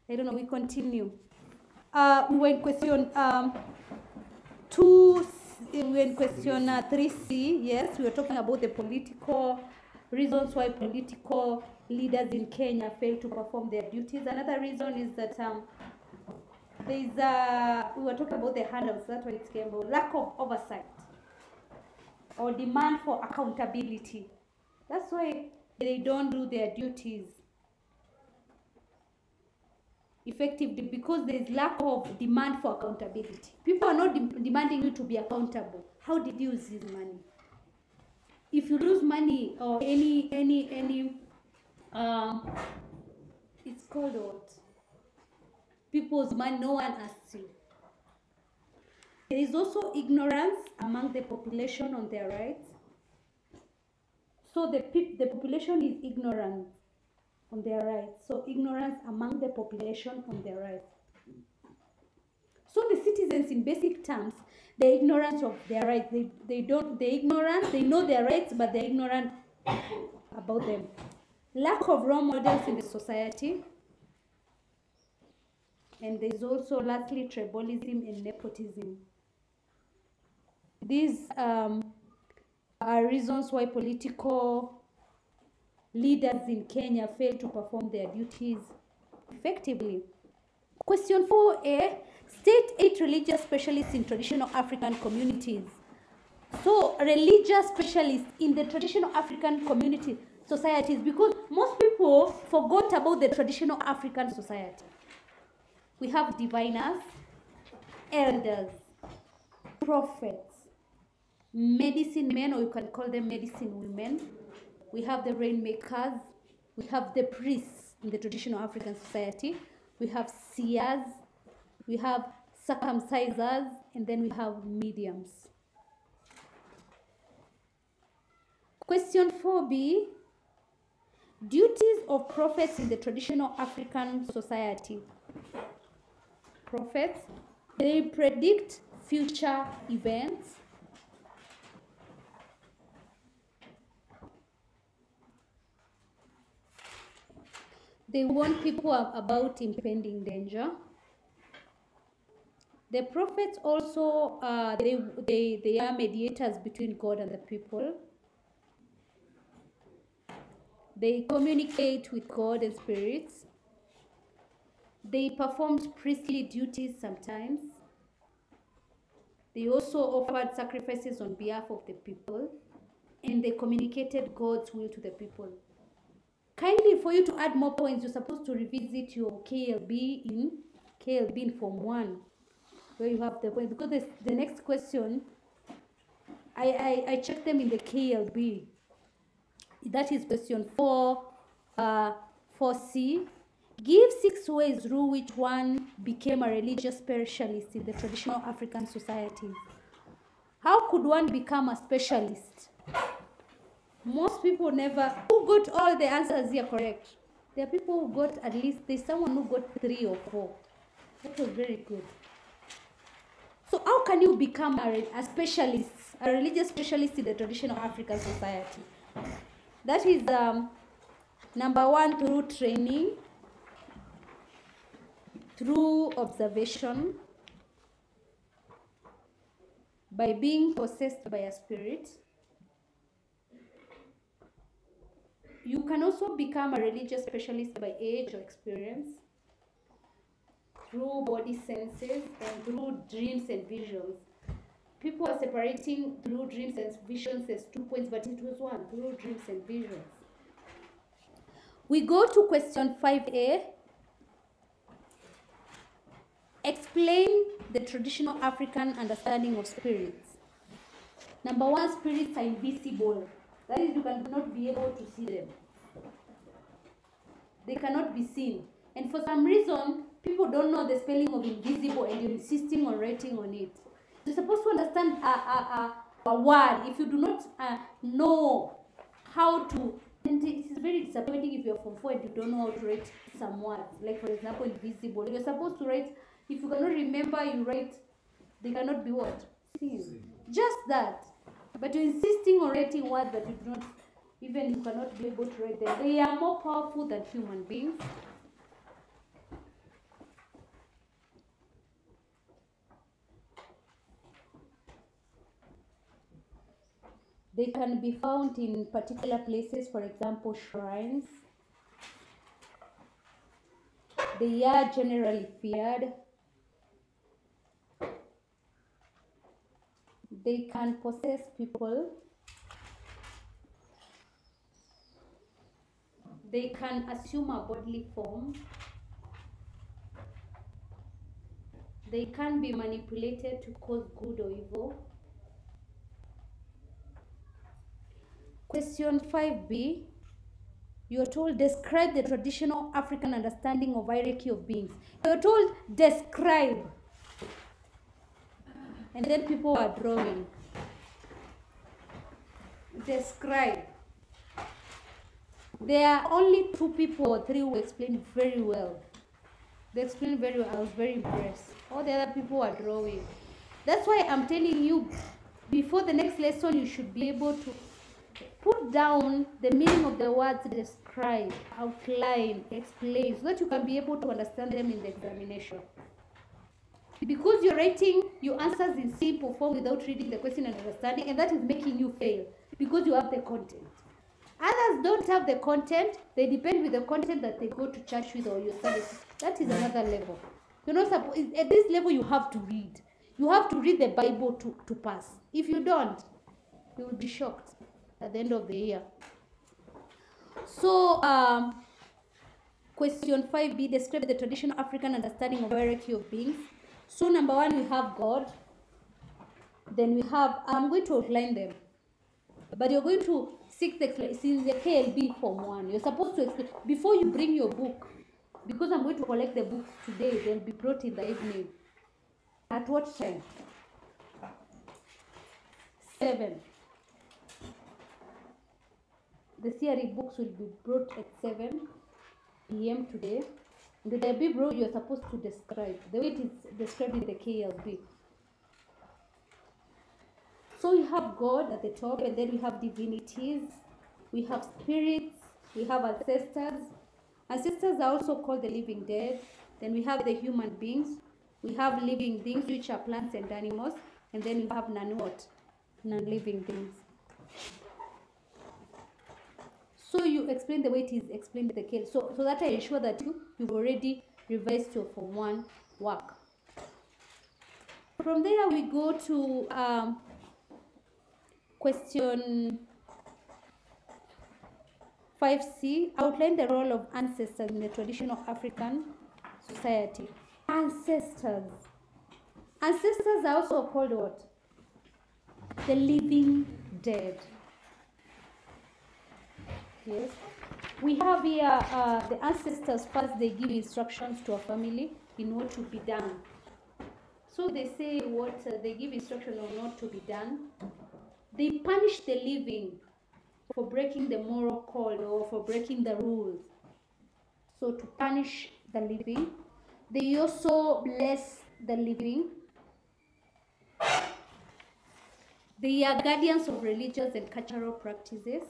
I don't know, we continue. We were in question 2, we were in question 3C. Yes, we were talking about the political reasons why political leaders in Kenya fail to perform their duties. Another reason is that we were talking about the handouts, that's why it came about, lack of oversight or demand for accountability. That's why they don't do their duties effectively, because there is lack of demand for accountability. People are not demanding you to be accountable. How did you use this money? If you lose money or any it's called what? People's money, no one asks you. There is also ignorance among the population on their rights. So the population is ignorant on their rights. So ignorance among the population on their rights. So the citizens, in basic terms, they're ignorant of their rights. They're ignorant, they know their rights, but they're ignorant about them. Lack of role models in the society. And there's also, lastly, tribalism and nepotism. These are reasons why political leaders in Kenya fail to perform their duties effectively. Question 4A, state 8 religious specialists in traditional African communities. So religious specialists in the traditional African community societies, because most people forgot about the traditional African society. We have diviners, elders, prophets, medicine men, or you can call them medicine women. We have the rainmakers. We have the priests in the traditional African society. We have seers. We have circumcisers, and then we have mediums. Question 4B, duties of prophets in the traditional African society. Prophets, they predict future events. They warn people about impending danger. The prophets also, they are mediators between God and the people. They communicate with God and spirits. They performed priestly duties sometimes. They also offered sacrifices on behalf of the people, and they communicated God's will to the people. Kindly, for you to add more points, you're supposed to revisit your KLB in Form 1, where you have the point, because the next question, I checked them in the KLB. That is question 4C. Give 6 ways through which one became a religious specialist in the traditional African societies. How could one become a specialist? Most people never, who got all the answers here correct? There are people who got at least, there's someone who got 3 or 4. That was very good. So how can you become a specialist, a religious specialist in the traditional African society? That is number 1, through training, through observation, by being possessed by a spirit. You can also become a religious specialist by age or experience, through body senses, and through dreams and visions. People are separating through dreams and visions as 2 points, but it was 1, through dreams and visions. We go to question 5A. Explain the traditional African understanding of spirits. Number 1, spirits are invisible. That is, you cannot be able to see them. They cannot be seen. And for some reason, people don't know the spelling of invisible, and you're insisting on writing on it. You're supposed to understand a word. If you do not know how to, and it is very disappointing if you're from 4 and you don't know how to write some words. Like, for example, invisible. You're supposed to write, if you cannot remember, you write, they cannot be what? Seen. Just that. But you're insisting on writing words that you do not, even you cannot be able to write them. They are more powerful than human beings. They can be found in particular places, for example, shrines. They are generally feared. They can possess people. They can assume a bodily form. They can be manipulated to cause good or evil. Question 5b. You are told, describe the traditional African understanding of hierarchy of beings. You are told, describe. And then people are drawing. Describe. There are only 2 people or 3 who explain very well. They explained very well. I was very impressed. All the other people are drawing. That's why I'm telling you, before the next lesson, you should be able to put down the meaning of the words, describe, outline, explain, so that you can be able to understand them in the examination. Because you're writing your answers in simple form without reading the question and understanding, and that is making you fail because you have the content. Others don't have the content. They depend with the content that they go to church with or you study. That is another level. You're not supposed, at this level you have to read. You have to read the Bible to pass. If you don't, you will be shocked at the end of the year. So, question 5b, describe the traditional African understanding of hierarchy of beings. So, number 1, we have God. Then we have, I'm going to outline them. But you're going to seek the explanation. Since the KLB Form 1, you're supposed to explain, before you bring your book, because I'm going to collect the books today, they'll be brought in the evening. At what time? 7. The C.R.E books will be brought at 7 p.m. today. And they'll be brought, you're supposed to describe, the way it is described in the KLB. So we have God at the top, and then we have divinities, we have spirits, we have ancestors. Ancestors are also called the living dead. Then we have the human beings. We have living things, which are plants and animals. And then we have non-living things. So you explain the way it is explained in the case. So that I ensure that you've already revised your Form 1 work. From there we go to question 5c, outline the role of ancestors in the traditional African society. Ancestors. Ancestors are also called what? The living dead. Yes. We have here the ancestors. First, they give instructions to a family in what to be done. So they say what they give instruction on what to be done. They punish the living for breaking the moral code or for breaking the rules. So to punish the living. They also bless the living. They are guardians of religious and cultural practices.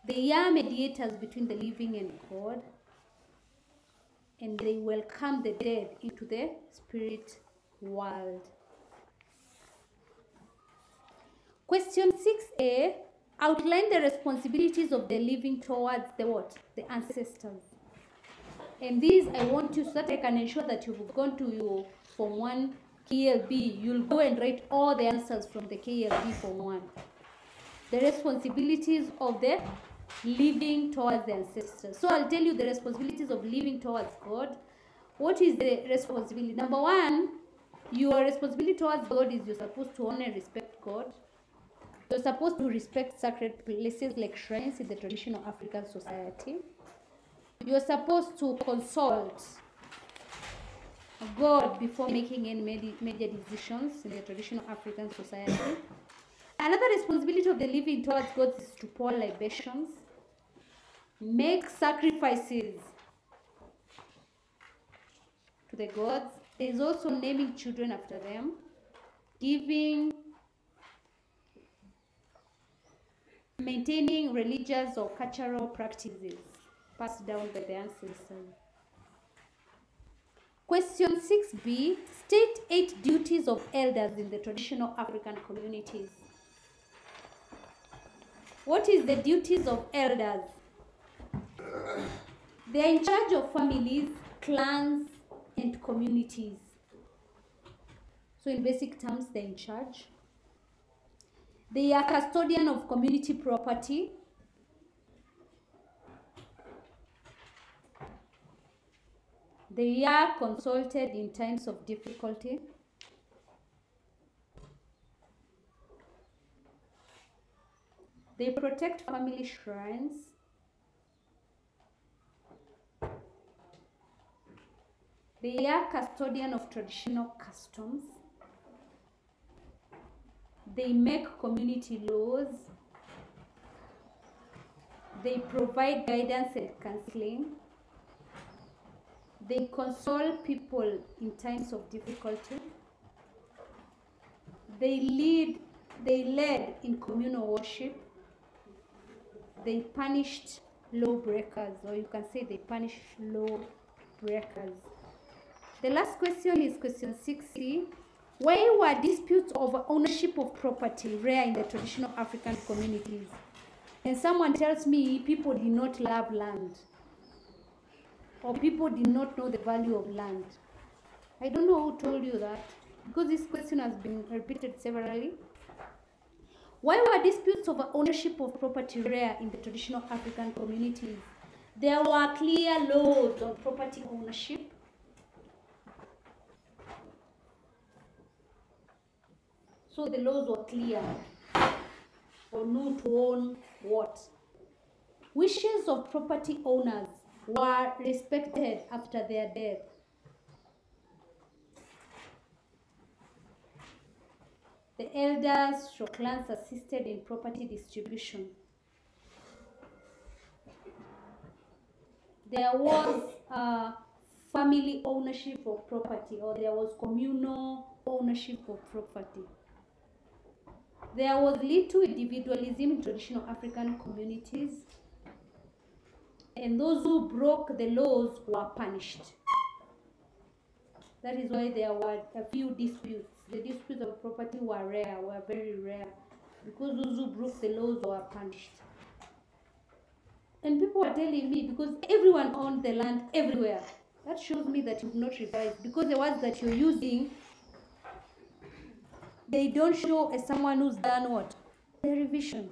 They are mediators between the living and God. And they welcome the dead into the spirit world. Question 6a, outline the responsibilities of the living towards the what? The ancestors. And these I want you, so that I can ensure that you've gone to your Form 1 KLB. You'll go and write all the answers from the KLB Form 1. The responsibilities of the living towards the ancestors. So I'll tell you the responsibilities of living towards God. What is the responsibility? Number 1, your responsibility towards God is you're supposed to honor and respect God. You're supposed to respect sacred places like shrines in the traditional African society. You're supposed to consult God before making any major decisions in the traditional African society. Another responsibility of the living towards God is to pour libations, make sacrifices to the gods. There is also naming children after them, giving, maintaining religious or cultural practices passed down by the ancestors. Question 6b, state 8 duties of elders in the traditional African communities. What is the duties of elders? They are in charge of families, clans, and communities. So in basic terms, they're in charge. They are custodian of community property. They are consulted in times of difficulty. They protect family shrines. They are custodian of traditional customs. They make community laws. They provide guidance and counseling. They console people in times of difficulty. They led in communal worship. They punished lawbreakers, or you can say they punish lawbreakers. The last question is question 6c. Why were disputes over ownership of property rare in the traditional African communities? And someone tells me people did not love land, or people did not know the value of land. I don't know who told you that, because this question has been repeated severally. Why were disputes over ownership of property rare in the traditional African communities? There were clear laws on property ownership. So the laws were clear on who to own what. Wishes of property owners were respected after their death. The elders or clans assisted in property distribution. There was family ownership of property, or there was communal ownership of property. There was little individualism in traditional African communities, and those who broke the laws were punished. That is why there were a few disputes. The disputes of property were very rare, because those who broke the laws were punished. And people are telling me, because everyone owned the land everywhere. That shows me that you've not revised, because the words that you're using, they don't show as someone who's done what? The revision.